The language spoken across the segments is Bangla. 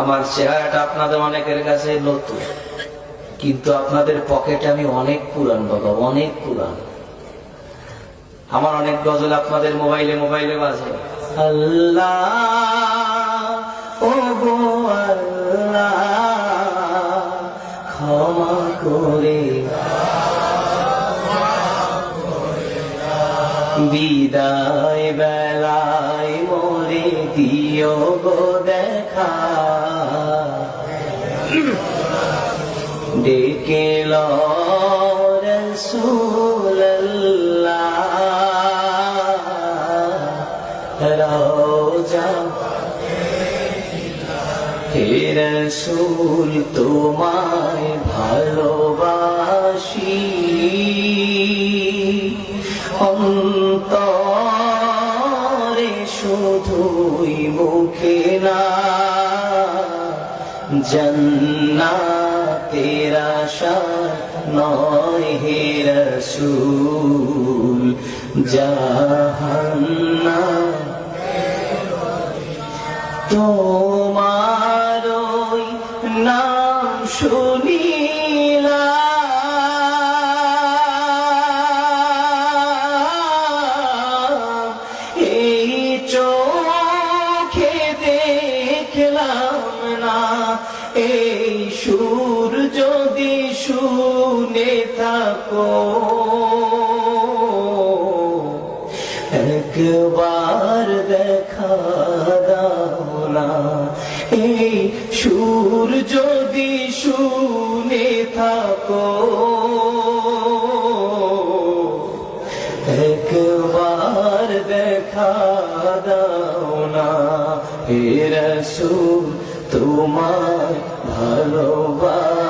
আমার চেহারাটা আপনাদের অনেকের কাছে নতুন, কিন্তু আপনাদের পকেটে আমি অনেক পুরান বাবা, অনেক পুরান। আমার অনেক গজল আপনাদের মোবাইলে মোবাইলে বাজে। আল্লাহ ও গো আল্লাহ ক্ষমা করে বিদায় বেলায় মোরে দিও গো দেখা, ডেকে লো রাসূলুল্লাহ রওজা, হে রাসূল তোমায় ভালোবাসি, অন্তরে শুধুই মুখে না, জান্নাতের আশা নয় হে রাসূল, জাহান্নাম তোমার ওই নাম শুনিলা, এই চোখে দেখলাম না, এই সুর যদি শুনে থাকো, একবার দেখা দাও না, এই সুর যদি শুনে থাকো, একবার দেখা দাও না, হে রাসূল তোমায় ভালোবাসি,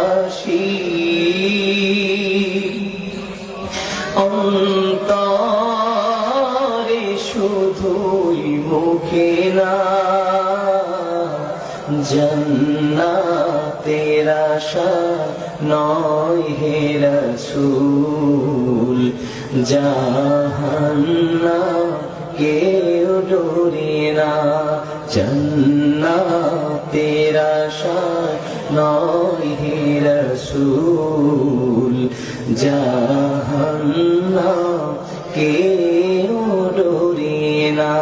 অন্তরে শুধুই মুখে না, জান্নাতের আশা নয় হে রাসূল, জাহান্নাম কেউ ডোরে না, জান্নাতের আশা নয় হে রাসূল, জাহান্নাম কেউ ডোরে না।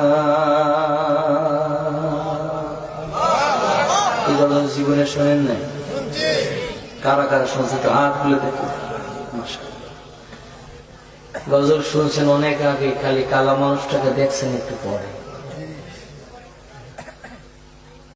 এই কথা জীবনে শোনেন নাই? কারা কারা শুনছে তো হাত খুলে দেখো। গজল শুনছেন অনেক আগে, খালি কালা মানুষটাকে দেখছেন একটু পরে।